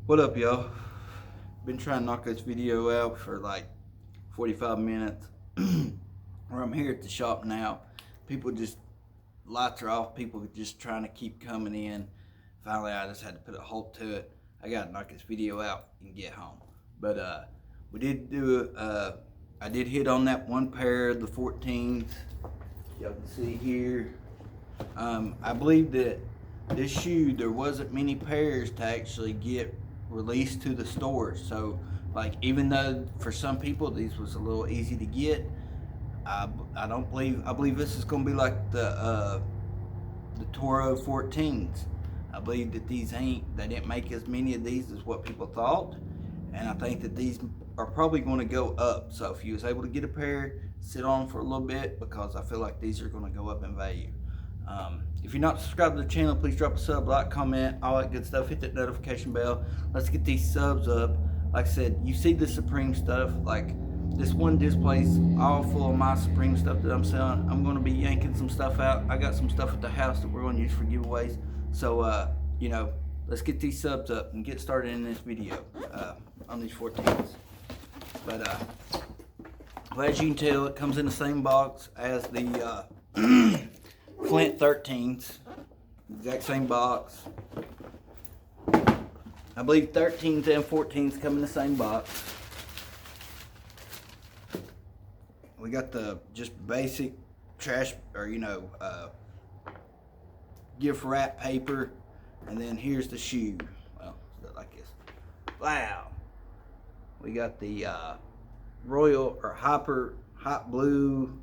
What up, y'all? Been trying to knock this video out for like 45 minutes. Where I'm here at the shop now. People just, lights are off. People just trying to keep coming in. Finally, I just had to put a halt to it. I gotta knock this video out and get home. But we did do, I did hit on that one pair of the 14s. Y'all can see here. I believe that this shoe, there wasn't many pairs to actually get released to the stores. So, like, even though for some people these was a little easy to get, I believe this is gonna be like the Toro 14s. I believe that they didn't make as many of these as what people thought, and I think that these are probably going to go up. So if you was able to get a pair, sit on for a little bit, because I feel like these are going to go up in value. If you're not subscribed to the channel, please drop a sub, like, comment, all that good stuff. Hit that notification bell. Let's get these subs up. Like I said, you see the Supreme stuff. Like, this one display's all full of my Supreme stuff that I'm selling. I'm going to be yanking some stuff out. I got some stuff at the house that we're going to use for giveaways. So, you know, let's get these subs up and get started in this video on these 14s. But as you can tell, it comes in the same box as the Flint 13s. Exact same box. I believe 13s and 14s come in the same box. We got the just basic trash, or gift wrap paper, and then here's the shoe. Well, like this. Wow. We got the Royal or Hot Blue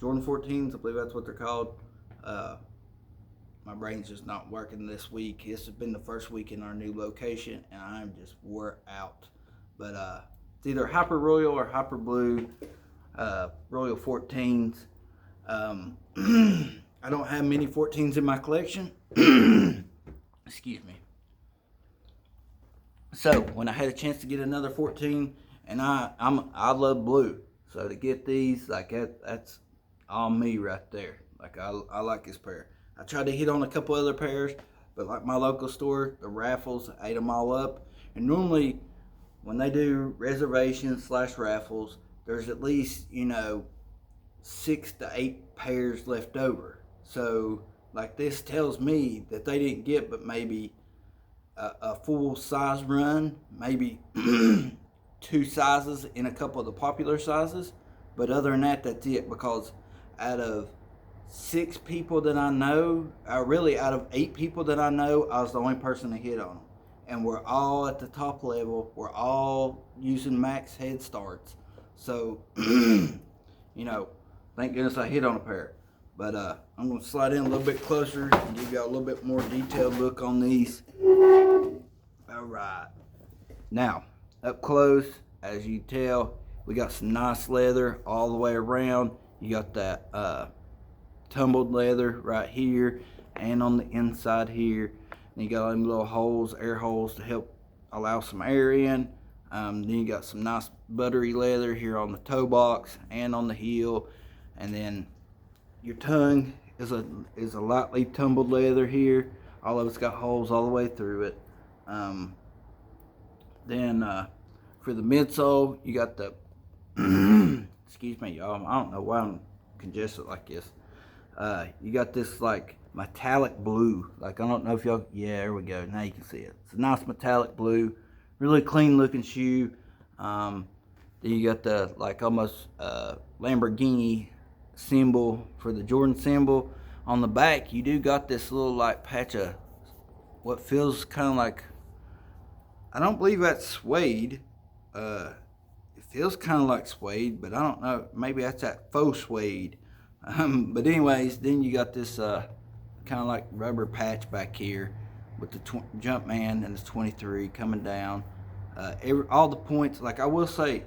Jordan 14s. I believe that's what they're called. My brain's just not working this week. This has been the first week in our new location, and I'm just wore out. But it's either Hyper Royal or Hyper Blue Royal 14s. I don't have many 14s in my collection. Excuse me. So when I had a chance to get another 14, and I love blue, so to get these, like, that's all me right there. Like, I like this pair. I tried to hit on a couple other pairs, but like my local store, the raffles ate them all up. And normally when they do reservations / raffles, there's at least 6 to 8 pairs left over. So like, this tells me that they didn't get but maybe a full size run, maybe 2 sizes in a couple of the popular sizes. But other than that, that's it, because out of 6 people that I know, really out of 8 people that I know, I was the only person to hit on them. And we're all at the top level. We're all using max head starts. So, thank goodness I hit on a pair. But I'm going to slide in a little bit closer and give you a little bit more detailed look on these. Alright. Now, up close, as you can tell, we got some nice leather all the way around. You got that tumbled leather right here and on the inside here. And you got them little holes, air holes, to help allow some air in. Then you got some nice buttery leather here on the toe box and on the heel. And then your tongue is a lightly tumbled leather here. All of it's got holes all the way through it. Then for the midsole, you got the excuse me, y'all. I don't know why I'm congested like this. You got this like metallic blue. Like, I don't know if y'all, yeah, there we go. Now you can see it. It's a nice metallic blue, really clean looking shoe. Then you got the like almost Lamborghini symbol for the Jordan symbol. On the back, you do got this little like patch of what feels kind of like, I don't believe that's suede. It feels kind of like suede, but I don't know. Maybe that's that faux suede. But anyways, then you got this kind of like rubber patch back here with the Jumpman and it's 23 coming down. All the points, like I will say,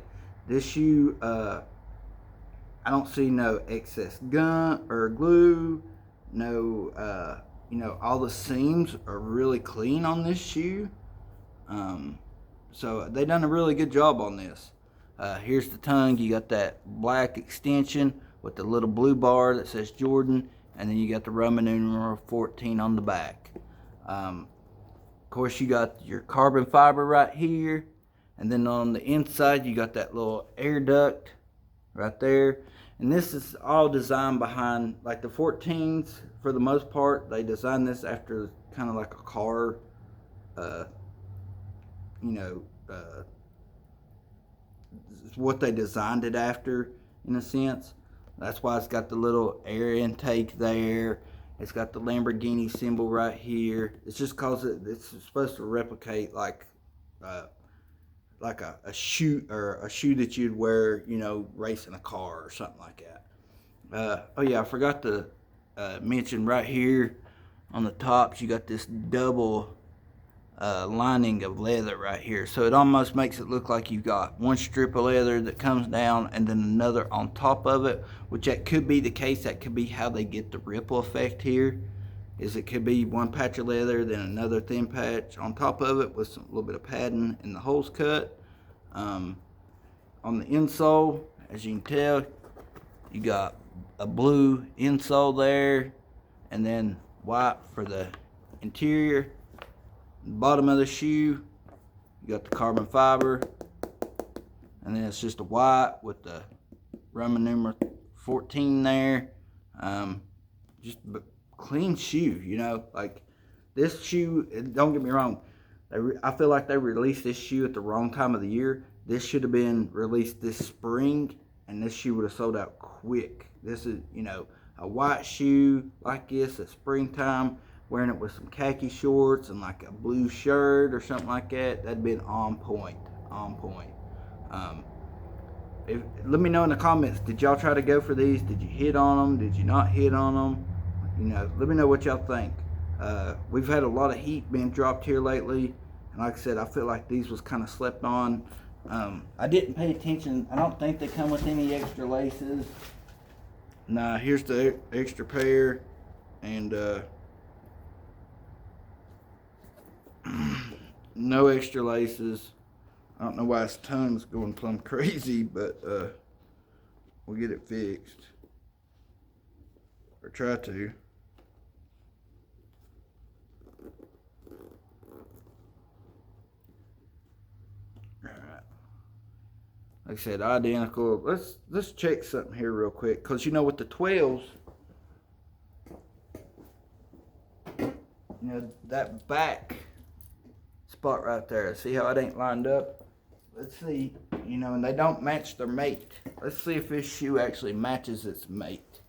this shoe, I don't see no excess gum or glue. No, all the seams are really clean on this shoe. So they done a really good job on this. Here's the tongue. You got that black extension with the little blue bar that says Jordan, and then you got the Roman numeral 14 on the back. Of course, you got your carbon fiber right here, and then on the inside you got that little air duct right there. And this is all designed behind, like the 14s, for the most part, they designed this after kind of like a car, what they designed it after, in a sense. That's why it's got the little air intake there. It's got the Lamborghini symbol right here. It's just cause it's supposed to replicate like a shoe, or a shoe that you'd wear, racing a car or something like that. Oh yeah, I forgot to mention right here on the tops, you got this double lining of leather right here. So it almost makes it look like you've got one strip of leather that comes down and then another on top of it, which that could be the case. That could be how they get the ripple effect here. Is it could be one patch of leather, then another thin patch on top of it with a little bit of padding and the holes cut. On the insole, as you can tell, you got a blue insole there, and then white for the interior. The bottom of the shoe, you got the carbon fiber, and then it's just a white with the Roman numeral 14 there. Just a clean shoe, like this shoe. Don't get me wrong, I feel like they released this shoe at the wrong time of the year. This should have been released this spring, and this shoe would have sold out quick. This is, a white shoe like this at springtime, wearing it with some khaki shorts and like a blue shirt or something like that. That'd been on point. Let me know in the comments, did y'all try to go for these? Did you hit on them? Did you not hit on them? Let me know what y'all think. We've had a lot of heat being dropped here lately, and like I said, I feel like these was kind of slept on. I didn't pay attention. I don't think they come with any extra laces. Nah, here's the extra pair, and no extra laces. I don't know why his tongue's going plumb crazy, but we'll get it fixed, or try to. Like I said, identical. Let's check something here real quick, because with the 12s, that back spot right there, see how it ain't lined up? Let's see, and they don't match their mate. Let's see if this shoe actually matches its mate.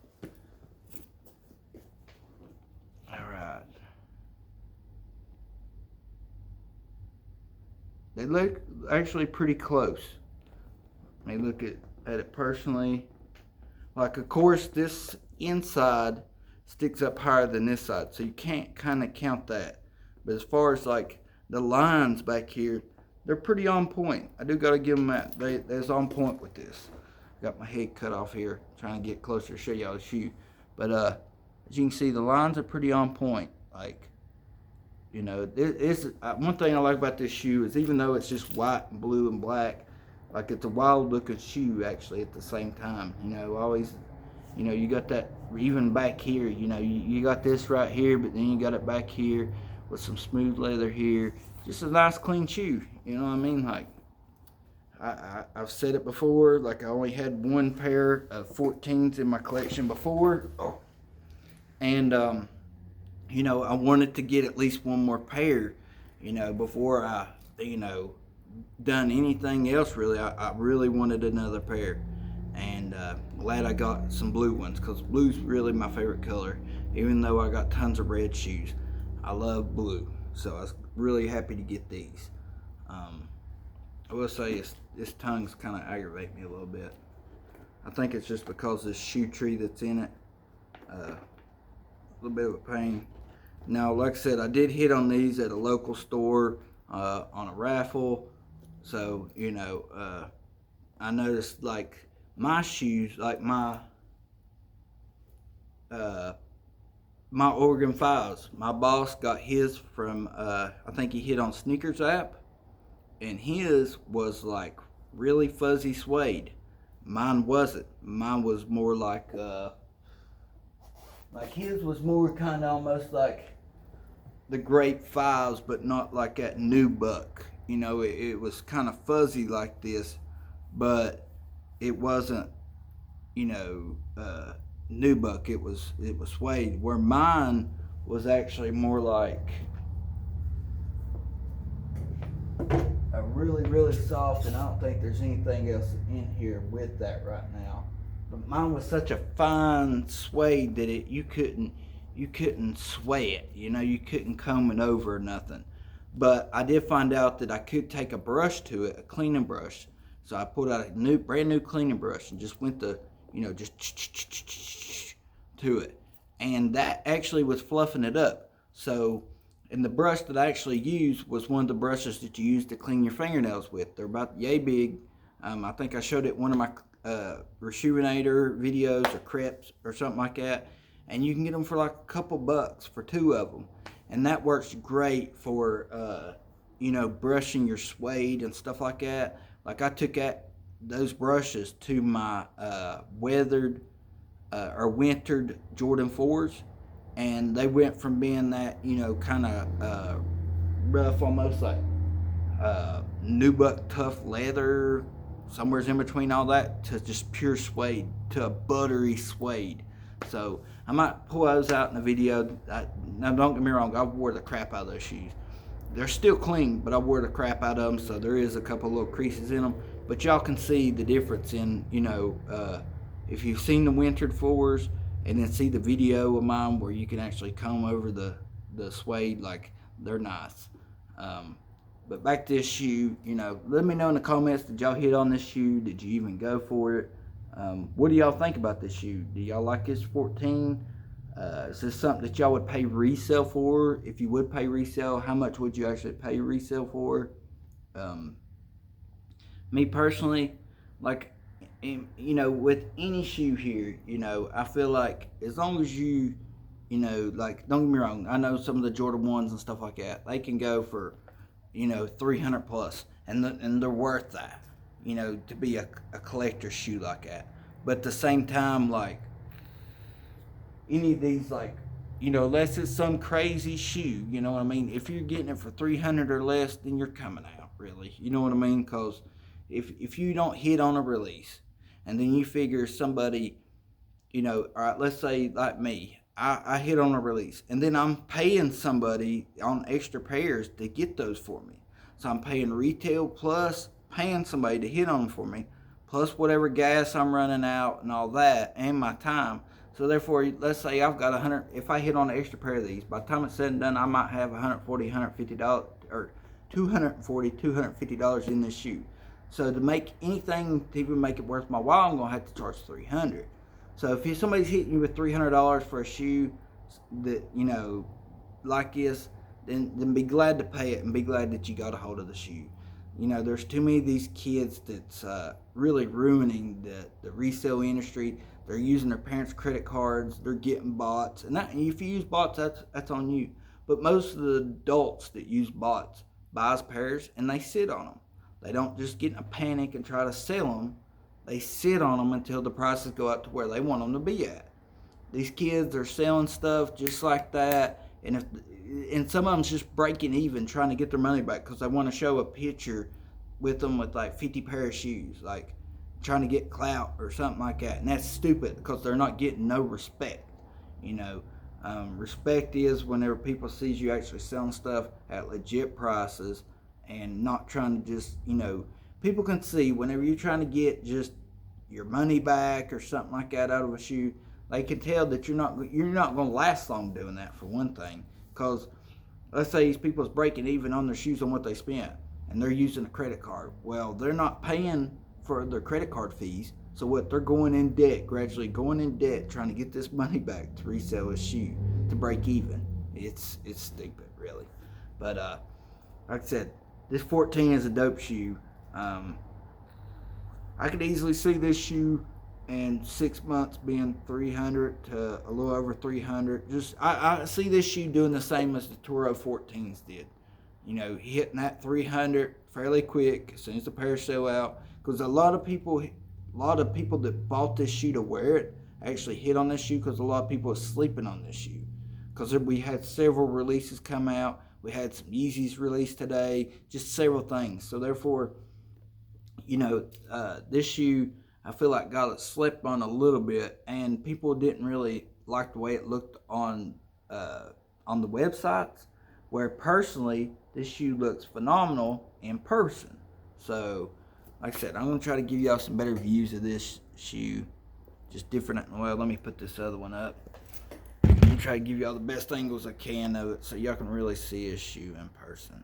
Alright. They look actually pretty close. Let me look at it personally. Like, of course, this inside sticks up higher than this side, so you can't kind of count that. But as far as like the lines back here, they're pretty on point. I do got to give them that. They're on point with this. Got my head cut off here, trying to get closer to show y'all the shoe. But as you can see, the lines are pretty on point. Like, it's one thing I like about this shoe is, even though it's just white and blue and black, like, it's a wild looking shoe actually at the same time. Always, you got that even back here. You got this right here, but then you got it back here with some smooth leather here. Just a nice clean shoe. You know what I mean? Like, I've said it before. Like, I only had one pair of 14s in my collection before, and I wanted to get at least one more pair. Before I done anything else really. I really wanted another pair, and glad I got some blue ones, because blue's really my favorite color. Even though I got tons of red shoes, I love blue, so I was really happy to get these. I will say this tongue's kind of aggravating me a little bit. I think it's just because this shoe tree that's in it. A little bit of a pain. Now, like I said, I did hit on these at a local store on a raffle. So, I noticed, like, my shoes, like my Oregon 5s, my boss got his from, I think he hit on Sneakers app, and his was, like, really fuzzy suede. Mine wasn't. Mine was more like, Like his was more kind of almost like the Grape 5s, but not like that nubuck. It was kind of fuzzy like this, but it wasn't, you know, nubuck. It was suede. Where mine was actually more like a really, really soft, and I don't think there's anything else in here with that right now. But mine was such a fine suede that you couldn't sway it. You couldn't comb it over or nothing. But I did find out that I could take a brush to it, a cleaning brush. So I pulled out a brand new cleaning brush and just went just to it, and that actually was fluffing it up. So, and the brush that I actually used was one of the brushes that you use to clean your fingernails with. They're about yay big. I think I showed it in one of my Rejuvenator videos or crepes or something like that, and you can get them for like a couple bucks for two of them, and that works great for brushing your suede and stuff like that. Like I took those brushes to my weathered or wintered Jordan 4s, and they went from being that kind of rough, almost like nubuck tough leather, somewhere in between all that, to just pure suede, to a buttery suede. So I might pull those out in the video. Now don't get me wrong, I wore the crap out of those shoes. They're still clean, but I wore the crap out of them, so there is a couple little creases in them. But y'all can see the difference in, if you've seen the wintered 4s and then see the video of mine where you can actually comb over the suede, like, they're nice. But back to this shoe, let me know in the comments, did y'all hit on this shoe? Did you even go for it? What do y'all think about this shoe? Do y'all like this 14? Is this something that y'all would pay resale for? If you would pay resale, how much would you actually pay resale for? Me personally, like, with any shoe here, I feel like as long as you, like, don't get me wrong, I know some of the Jordan 1s and stuff like that, they can go for, 300 plus, and they're worth that, to be a collector's shoe like that. But at the same time, like, any of these, like, unless it's some crazy shoe, you know what I mean? If you're getting it for 300 or less, then you're coming out, really. You know what I mean? Because if you don't hit on a release, and then you figure somebody, all right, let's say like me, I hit on a release, and then I'm paying somebody on extra pairs to get those for me. So I'm paying retail plus paying somebody to hit on them for me, plus whatever gas I'm running out and all that, and my time. So therefore, let's say I've got 100, if I hit on an extra pair of these, by the time it's said and done, I might have $140, $150, or $240, $250 in this shoe. So to make anything, to even make it worth my while, I'm going to have to charge $300. So if somebody's hitting you with $300 for a shoe that, like this, then be glad to pay it, and be glad that you got a hold of the shoe. There's too many of these kids that's really ruining the resale industry. They're using their parents' credit cards. They're getting bots. And if you use bots, that's on you. But most of the adults that use bots buys pairs, and they sit on them. They don't just get in a panic and try to sell them. They sit on them until the prices go up to where they want them to be at. These kids are selling stuff just like that, and some of them's just breaking even, trying to get their money back because they want to show a picture with them with like 50 pair of shoes, like trying to get clout or something like that. And that's stupid because they're not getting no respect. Respect is whenever people sees you actually selling stuff at legit prices and not trying to just, people can see whenever you're trying to get just your money back or something like that out of a shoe, they can tell that you're not going to last long doing that, for one thing. Because let's say these people's breaking even on their shoes on what they spent, and they're using a credit card. Well, they're not paying for their credit card fees, so what, they're going in debt, gradually going in debt, trying to get this money back to resell a shoe to break even. It's stupid, really. But like I said, this 14 is a dope shoe. I could easily see this shoe in 6 months being 300 to a little over 300. Just I see this shoe doing the same as the Toro 14s did. Hitting that 300 fairly quick as soon as the pair sell out. Because a lot of people that bought this shoe to wear it, actually hit on this shoe because a lot of people are sleeping on this shoe. Because we had several releases come out. We had some Yeezys released today, just several things. So therefore, this shoe, I feel like got slept on a little bit, and people didn't really like the way it looked on the websites. Where personally, this shoe looks phenomenal in person. So, like I said, I'm gonna try to give y'all some better views of this shoe, just different. Well, let me put this other one up. I'm gonna try to give y'all the best angles I can of it, so y'all can really see this shoe in person.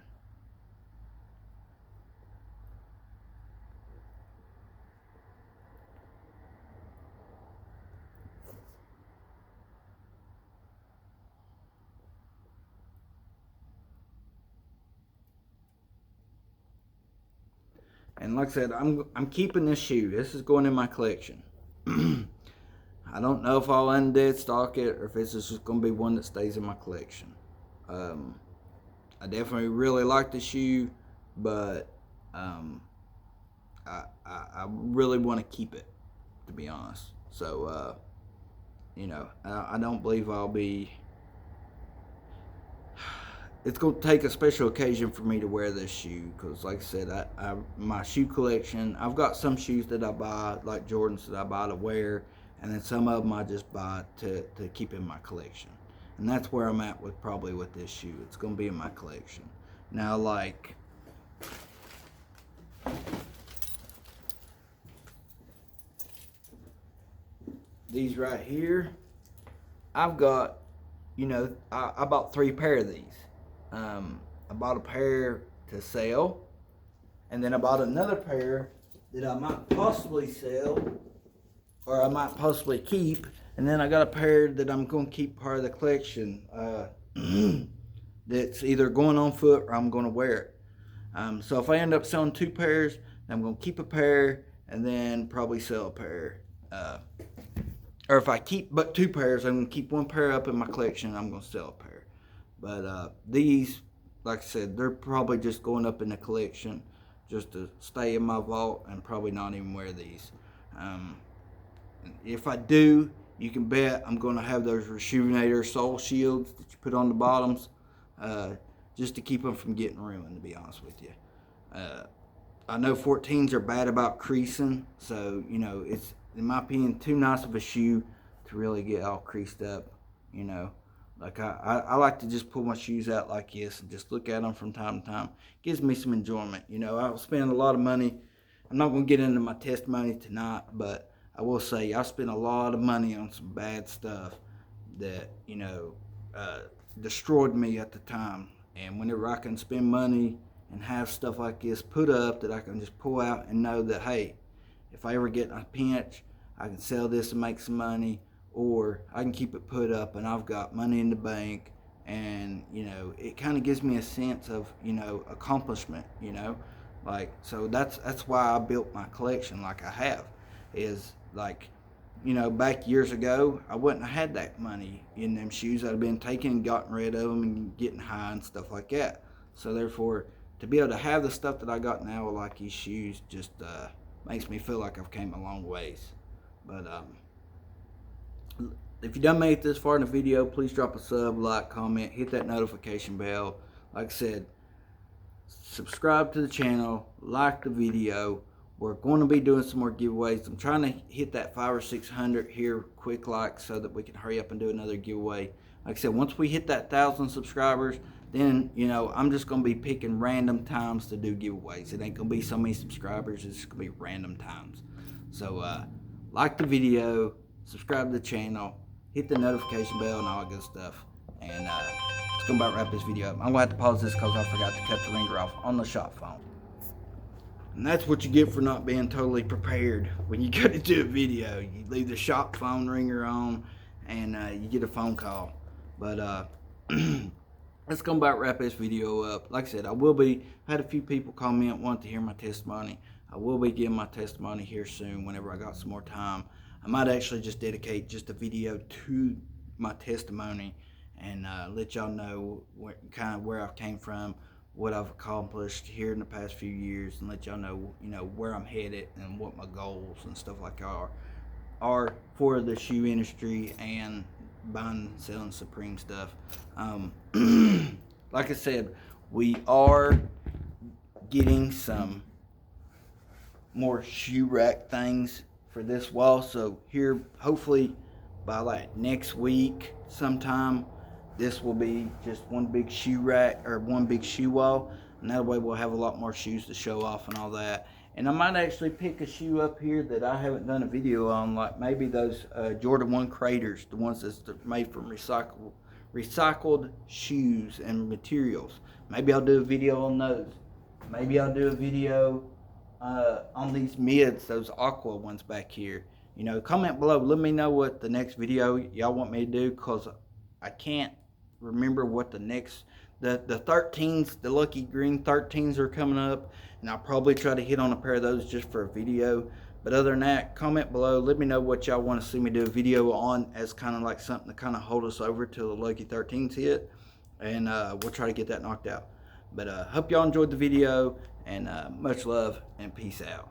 And like I said, I'm keeping this shoe. This is going in my collection. I don't know if I'll undead stock it or if it's just going to be one that stays in my collection. I definitely really like the shoe, but I really want to keep it, to be honest. So, I don't believe I'll be... It's going to take a special occasion for me to wear this shoe because, like I said, my shoe collection, I've got some shoes that I buy, like Jordans, that I buy to wear, and then some of them I just buy to keep in my collection. And that's where I'm at probably with this shoe. It's going to be in my collection. Now, like, these right here, I've got, I bought 3 pair of these. I bought a pair to sell, and then I bought another pair that I might possibly sell, or I might possibly keep, and then I got a pair that I'm going to keep part of the collection that's either going on foot or I'm going to wear it. So if I end up selling 2 pairs, I'm going to keep a pair and then probably sell a pair. Or if I keep but 2 pairs, I'm going to keep 1 pair up in my collection and I'm going to sell a pair. But these, like I said, they're probably just going up in the collection just to stay in my vault and probably not even wear these. If I do, you can bet I'm going to have those Rejuvenator sole shields that you put on the bottoms just to keep them from getting ruined, to be honest with you. I know 14s are bad about creasing, so, it's, in my opinion, too nice of a shoe to really get all creased up, Like I like to just pull my shoes out like this and just look at them from time to time. Gives me some enjoyment. I'll spend a lot of money. I'm not going to get into my testimony tonight, but I will say I spent a lot of money on some bad stuff that, destroyed me at the time. And whenever I can spend money and have stuff like this put up that I can just pull out and know that, hey, if I ever get in a pinch, I can sell this and make some money, or I can keep it put up and I've got money in the bank, and it kind of gives me a sense of accomplishment, like, so that's why I built my collection like I have. Is like, back years ago, I wouldn't have had that money in them shoes. I'd have been taking and gotten rid of them and getting high and stuff like that. So therefore, to be able to have the stuff that I got now, like these shoes, just makes me feel like I've came a long ways. But if you done made it this far in the video, please drop a sub, like, comment, hit that notification bell. Like I said, subscribe to the channel, like the video. We're going to be doing some more giveaways. I'm trying to hit that 500 or 600 here quick, like, so that we can hurry up and do another giveaway. Like I said, once we hit that 1,000 subscribers, then I'm just going to be picking random times to do giveaways. It ain't going to be so many subscribers. It's just going to be random times. So like the video, subscribe to the channel, hit the notification bell and all that good stuff. And it's going to about wrap this video up. I'm going to have to pause this because I forgot to cut the ringer off on the shop phone. And that's what you get for not being totally prepared. When you go to do a video, you leave the shop phone ringer on and you get a phone call. But let's go about wrap this video up. Like I said, I had a few people comment wanting to hear my testimony. I will be giving my testimony here soon whenever I got some more time. I might actually just dedicate just a video to my testimony and let y'all know where I've came from, what I've accomplished here in the past few years, and let y'all know, where I'm headed and what my goals and stuff like are for the shoe industry and buying and selling Supreme stuff. Like I said, we are getting some more shoe rack things for this wall. So here, hopefully by like next week sometime, this will be just one big shoe rack or one big shoe wall, and that way we'll have a lot more shoes to show off and all that. And I might actually pick a shoe up here that I haven't done a video on, like maybe those Jordan 1 Craters, the ones that's made from recycled shoes and materials. Maybe I'll do a video on those. Maybe I'll do a video on these mids, those aqua ones back here. You know, comment below. Let me know what the next video y'all want me to do, because I can't remember what the next, the 13s, the Lucky Green 13s are coming up, and I'll probably try to hit on a pair of those just for a video. But other than that, comment below. Let me know what y'all want to see me do a video on, as kind of like something to kind of hold us over till the Lucky 13s hit, and we'll try to get that knocked out. But hope y'all enjoyed the video, and much love and peace out.